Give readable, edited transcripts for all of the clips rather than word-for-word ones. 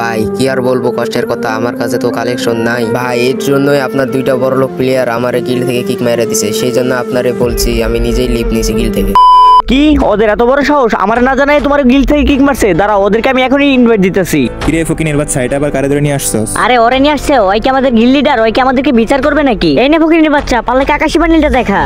ভাই কি আর বলবো কষ্টের কথা, আমার কাছে তো কালেকশন নাই ভাই। এর জন্যই আপনার দুইটা বড়লোক প্লেয়ার আমার গিল্ড থেকে কিক মেরে দিছে, সেই জন্য আপনারে বলছি আমি নিজেই লিভ নিছি গিল্ড থেকে। কি ওদের এত বড় সাহস আমার না জানাই তোমার গিল্ড থেকে কিক মারছে? দাঁড়াও ওদেরকে আমি এখনই ইনভাইট দিতেছি। কিরে ফকিনের বাচ্চা, এটা আবার কারে ধরে নিয়ে আসছস? আরে ওরে নিয়ে আসছে, ওই কি আমাদের গিল্ড লিডার, ওই কি আমাদেরকে বিচার করবে নাকি? এই না ফকিরের বাচ্চা, পারলে কাকাশি বান্ডিলটা দেখা।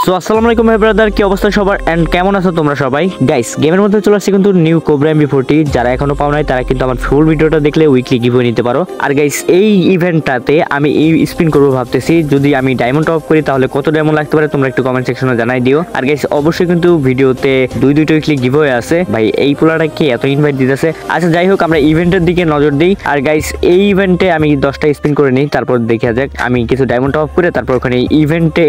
সো আসসালামু আলাইকুম ভাই ব্রাদার, কি অবস্থা সবার এন্ড কেমন আছো তোমরা সবাই? গাইস গেমের মধ্যে চলে আসছে কিন্তু নিউ কোবরা এমবি40, যারা এখনো পাও নাই তারা কিন্তু আমার ফুল ভিডিওটা দেখলে উইকলি গিভওয়ে নিতে পারো। আর গাইস এই ইভেন্টটাতে আমি এই স্পিন করব ভাবতেছি, যদি আমি ডায়মন্ড টপ করি তাহলে কত ডায়মন্ড লাগতে পারে তোমরা একটু কমেন্ট সেকশনে জানাই দিও। আর গাইস অবশ্যই কিন্তু ভিডিওতে দুইটা উইকলি গিভওয়ে আছে। ভাই এই পোলাটা কি এত ইনভাইট দিতেছে? আচ্ছা যাই হোক, আমরা ইভেন্টের দিকে নজর দিই। আর গাইস এই ইভেন্টে আমি 10টা স্পিন করে নিই, তারপর দেখা যাক আমি কিছু ডায়মন্ড টপ করে তারপর ওখানে ইভেন্টে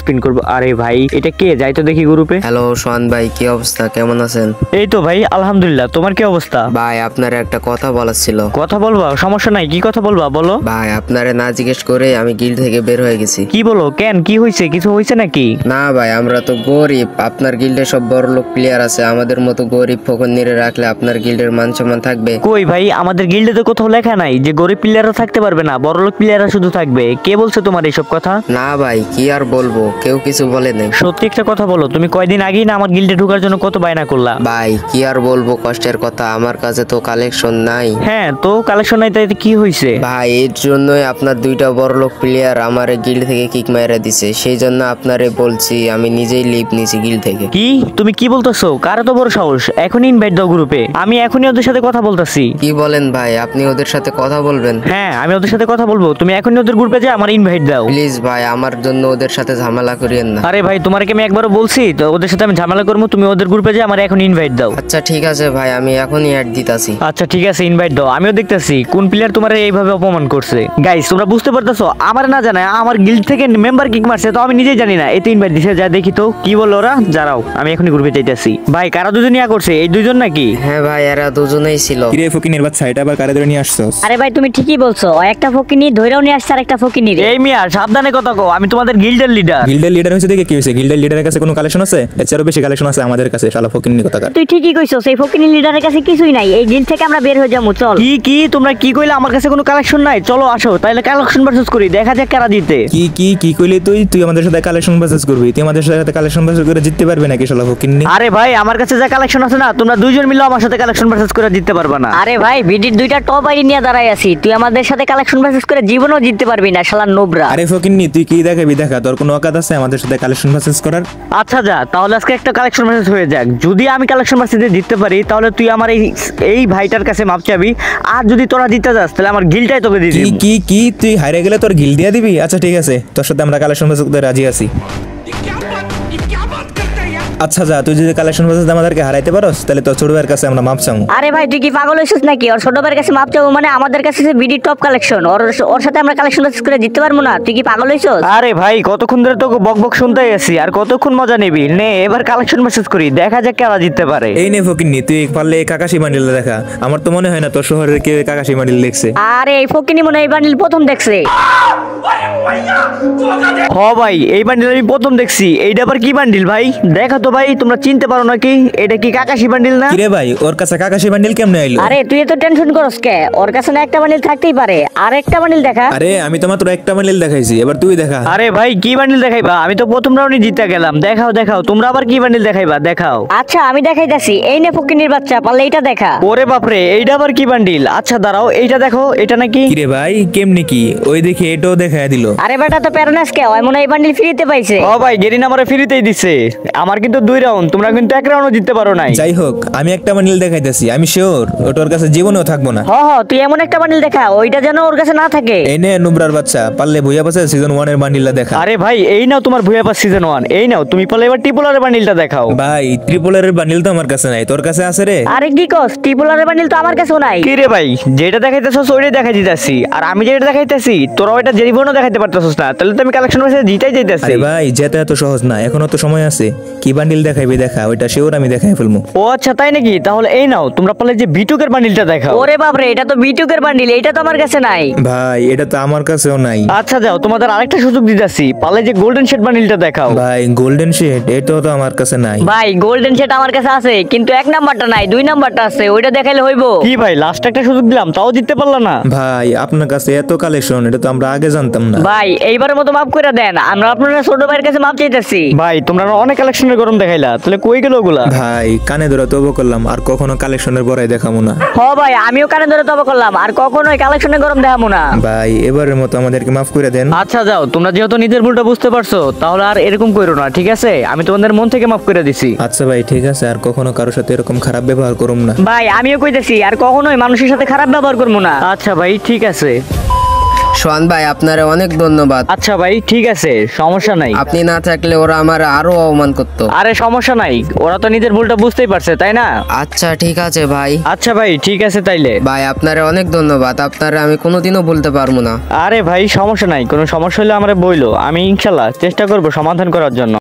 স্পিন করব। আরে ভাই এটা কে? যাই তো দেখি গ্রুপে। হ্যালো সোহান ভাই, কি অবস্থা, কেমন আছেন? এই তো ভাই আলহামদুলিল্লাহ, তোমার কি অবস্থা? ভাই আপনার একটা কথা বলার ছিল। কথা বলবা? সমস্যা নাই, কি কথা বলবা বলো। ভাই আপনারে না জিজ্ঞেস করে আমি গিল্ড থেকে বের হয়ে গেছি। কি বলো? কেন, কি হয়েছে? কিছু হয়েছে নাকি? না ভাই, আমরা তো গরিব, আপনার গিল্ডে সব বড় লোক প্লেয়ার আছে, আমাদের মতো গরিব ফকন্নিরে রাখলে আপনার গিল্ডের মান সম্মান থাকবে? কই ভাই, আমাদের গিল্ডে তো কোথাও লেখা নাই যে গরিব প্লেয়াররা থাকতে পারবে না, বড় লোক প্লেয়াররা শুধু থাকবে। কে বলছে তোমার এইসব কথা? না ভাই কি আর বলবো, কেউ কিছু বলে নাই। সত্যি একটা কথা বলো, তুমি কয়দিন আগেই না আমার গিল্ডে ঢোকার জন্য কত বায়না করলা। ভাই কি আর বলবো কষ্টের কথা, আমার কাছে তো কালেকশন নাই। হ্যাঁ তো কালেকশন নাই, তাই কি হয়েছে? ভাই এর জন্যই আপনার দুইটা বড় লোক প্লেয়ার আমার গিল্ড থেকে কিক মেরে দিছে, সেই জন্য আপনারে বলছি আমি নিজেই লিভ নিছি গিল্ড থেকে। কি তুমি কি বলতেছো? কার তো বড় সাহস? এখনই ইনভাইট দাও গ্রুপে, আমি এখনই ওদের সাথে কথা বলতেছি। কি বলেন ভাই, আপনি ওদের সাথে কথা বলবেন? হ্যাঁ আমি ওদের সাথে কথা বলবো, তুমি এখনই ওদের গ্রুপে যা আমার ইনভাইট দাও প্লিজ ভাই, আমার জন্য ওদের সাথে ঝামেলা করিয়েন না। আরে ভাই তোমার কি আমি একবারও বলছি তো ওদের সাথে আমি ঝামেলা করবো? তুমি ওদের গ্রুপে যা আমার এখন ইনভাইট দাও। আচ্ছা ঠিক আছে ভাই, আমি এখনই অ্যাড দিতাছি। আচ্ছা ঠিক আছে, ইনভাইট দাও। আমিও দেখতেছি কোন প্লেয়ার তোমার এইভাবে অপমান করছে। গাইস তোমরা বুঝতে পারতেছো, আমার না জানা আমার গিল্ড থেকে মেম্বার কিক মারছে, তো আমি নিজেই জানি না, এতে ইনভাইট দিছে। যা দেখি তো কি বললো ওরা, যারাও আমি এখনই গ্রুপে যাইতেছি। ভাই কারা দুজন ইয়া করছে? এই দুজন নাকি? হ্যাঁ ভাই এরা দুজনেই ছিল। কিরে ফকিনের বাচ্চা, এটা আবার কারে ধরে নিয়ে আসছস? আরে ভাই তুমি ঠিকই বলছো, ওই একটা ফকিনি ধইরাও নিয়ে আসছে আর একটা ফকিনি রে। এই মিয়া সাবধানে কথা কও, আমি তোমাদের গিল্ডের লিডার। গিল্ডের লিডার হইছে দেখে কি হইছে? গিল্ডের লিডারের কাছে কোনো কালেকশন আছে? এছাড়াও বেশি কালেকশন আছে আমাদের কাছে, শালা ফকিন্নি কথাকার। তুই ঠিকই কইছস, এই ফকিনি লিডারের কাছে কিছুই নাই, এই গিল্ড থেকে আমরা বের হয়ে যাবো, চল। কি কি তোমরা কি কইলা? আমার কাছে কোনো কালেকশন নাই? চলো আসো তাইলে কালেকশন ভার্সেস করি, দেখা যাক কারা জিতে। কি কি কি কইলি তুই আমাদের সাথে কালেকশন ভার্সেস করবি? তুই আমাদের সাথে কালেকশন ভার্সেস করে জিততে পারবি নাকি শালা ফকিন্নি? আরে ভাই আমার কাছে যা কালেকশন আছে না, তোমরা দুইজন মিলে আমার সাথে কালেকশন ভার্সেস করে জিততে পারবে না। আরে ভাই ভিডির দুইটা টপ আইডি নিয়ে দাঁড়াই আছি, তুই আমাদের সাথে কালেকশন ভার্সেস করে জীবনও জিততে পারবি না, শালা নোবরা। আরে ফকিন্নি তুই কি দেখাবি? দেখা, তোর কোনো অকাত আছে আমাদের সাথে কালেকশন ভার্সেস করার? আচ্ছা যা, তাহলে আজকে একটা কালেকশন ভার্সেস হয়ে যাক। যদি আমি কালেকশন ভার্সেসে জিততে পারি তাহলে তুই আমার এই ভাইটার কাছে মাপ চাবি, আর যদি তোরা জিতে যাস তাহলে আমার গিল্ডটাই তোকে দিয়ে কি দিবি। কি কি তুই হারিয়ে গেলে তোর গিল দিয়া দিবি? আচ্ছা ঠিক আছে, তোর সাথে আমরা কালেকশন ভার্সেস করতে রাজি আছি। আচ্ছা যা, তুই যদি কালেকশন ভার্সেস আমাদেরকে হারাইতে পারোস তাহলে তোর ছোট ভাইয়ের কাছে আমরা মাপ চাবো। আরে ভাই তুই কি পাগল হইছিস নাকি? ওর ছোট ভাইয়ের কাছে মাপ চাবো মানে? আমাদের কাছে যে বিডি টপ কালেকশন, ওর সাথে আমরা কালেকশন ভার্সেস করে জিততে পারবো না? তুই কি পাগল হইছিস? আরে ভাই কতক্ষণ ধরে তোকে বক বক শুনতে আছি, আর কতক্ষণ মজা নিবি? নে এবার কালেকশন ভার্সেস করি, দেখা যাক কারা জিততে পারে। এই নে ফকিন্নি, তুই পারলে কাকাশি বান্ডিল দেখা। আমার তো মনে হয় না তোর শহরের কেউ কাকাশি বান্ডিল দেখছে। আরে এই ফকিনি মনে হয় এই বান্ডিল প্রথম দেখছে। হ ভাই এই বান্ডিল আমি প্রথম দেখছি। এইটা আবার কি বান্ডিল ভাই? দেখা তো ভাই, তোমরা চিনতে পারো নাকি? এটা কি কাকাশি বান্ডিল না? কিরে ভাই, ওর কাছে কাকাশি বান্ডিল কেমনে আইলো? আরে তুই এত টেনশন করস কে? ওর কাছে না একটা বান্ডিল থাকতেই পারে, আর একটা বান্ডিল দেখা। আরে আমি তো মাত্র একটা বান্ডিল দেখাইছি, এবার তুই দেখা। আরে ভাই কি বান্ডিল দেখাইবা? আমি তো প্রথম রাউন্ডে জিতে গেলাম। দেখাও দেখাও, তোমরা আবার কি বান্ডিল দেখাইবা? দেখাও। আচ্ছা আমি দেখাইতাছি, এই নে ফকিনির বাচ্চা, পারলে এইটা দেখা। ওরে বাপরে, এইটা আবার কি বান্ডিল? আচ্ছা দাঁড়াও, এইটা দেখো, এটা নাকি? কিরে ভাই কেমনে কি? ওই দেখি এটাও দেখায় দিল। আরে বেটা তো প্যারানাস কে, ওই মনে হয় এই বান্ডিল ফ্রিতে পাইছে। ও ভাই গেরিন আমারে ফ্রিতেই দিছে। আমার কিন্তু 2 রাউন্ড, তোমরা কিন্তু 1 রাউন্ডও জিততে পারো নাই। যাই হোক, আমি একটা বান্ডিল দেখাইতেছি, আমি শিওর ওটার কাছে জীবনেও থাকবো না। হ তুই এমন একটা বান্ডিল দেখা, ওইটা যেন ওর কাছে না থাকে। এই নে নুবরার বাচ্চা, পারলে ভুইয়া পাশে সিজন 1 এর বান্ডিলটা দেখা। আরে ভাই এই নাও তোমার ভুয়া পাস সিজন 1, এই নাও। তুমি পারলে এবার ট্রিপলারের বান্ডিলটা দেখাও। ভাই ট্রিপলারের বান্ডিল তো আমার কাছে নাই, তোর কাছে আছে রে? আরে কি কস, ট্রিপলারের বান্ডিল তো আমার কাছেও নাই। কি রে ভাই, যেটা দেখাইতেছস ওইটাই দেখাই দিতেছি, আর আমি যেটা দেখাইতেছি তোরা ওইটা জীবনও দেখাইতে পারতেছস না, তাহলে তো আমি কালেকশন ভার্সেস জিতাই যাইতেছি। আরে ভাই যেতে এত সহজ না, এখনো তো সময় আছে। কি বান্ডিল বান্ডিল দেখাইবি দেখা, ওইটা শিওর আমি দেখাই ফেলবো। ও আচ্ছা তাই নাকি? তাহলে এই নাও, তোমরা পারলে যে বিটুকের বান্ডিলটা দেখাও। ওরে বাপরে, এটা তো বিটুকের বান্ডিল, এটা তো আমার কাছে নাই। ভাই এটা তো আমার কাছেও নাই। আচ্ছা যাও, তোমাদের আরেকটা সুযোগ দিতেছি, পারলে যে গোল্ডেন শেড বান্ডিলটা দেখাও। ভাই গোল্ডেন শেড এটাও তো আমার কাছে নাই। ভাই গোল্ডেন সেট আমার কাছে আছে, কিন্তু 1 নাম্বারটা নাই, 2 নাম্বারটা আছে, ওইটা দেখাইলে হইবো। কি ভাই, লাস্ট একটা সুযোগ দিলাম তাও জিততে পারলা না? ভাই আপনার কাছে এত কালেকশন, এটা তো আমরা আগে জানতাম না। ভাই এইবারের মতো মাফ করে দেন, আমরা আপনারা ছোট ভাইয়ের কাছে মাফ চাইতেছি। ভাই তোমরা অনেক কালেকশনের গরম দেখাইলা, তাহলে কই গেল ওগুলা? ভাই কানে ধরে তবু করলাম, আর কখনো কালেকশনের বড়াই দেখাবো না। হ ভাই, আমিও কানে ধরে তবা করলাম, আর কখনোই কালেকশনের গরম দেখাবো না। ভাই এবারের মতো আমাদেরকে মাফ করে দেন। আচ্ছা যাও, তোমরা যেহেতু নিজের ভুলটা বুঝতে পারছো, তাহলে আর এরকম করো না, ঠিক আছে? আমি তোমাদের মন থেকে মাফ করে দিছি। আচ্ছা ভাই ঠিক আছে, আর কখনো কারোর সাথে এরকম খারাপ ব্যবহার করুম না। ভাই আমিও কইতেছি, আর কখনোই মানুষের সাথে খারাপ ব্যবহার করবো না। আচ্ছা ভাই ঠিক আছে। সোহান ভাই আপনারে অনেক ধন্যবাদ। আচ্ছা ভাই ঠিক আছে, সমস্যা নাই। আপনি না থাকলে ওরা আমার আরো অপমান করতো। আরে সমস্যা নাই, ওরা তো নিজের ভুলটা বুঝতেই পারছে, তাই না? আচ্ছা ঠিক আছে ভাই। আচ্ছা ভাই ঠিক আছে তাইলে। ভাই আপনারে অনেক ধন্যবাদ, আপনারে আমি কোনোদিনও বলতে পারবো না। আরে ভাই সমস্যা নাই, কোনো সমস্যা হলে আমরা বইলো, আমি ইনশাল্লাহ চেষ্টা করব সমাধান করার জন্য।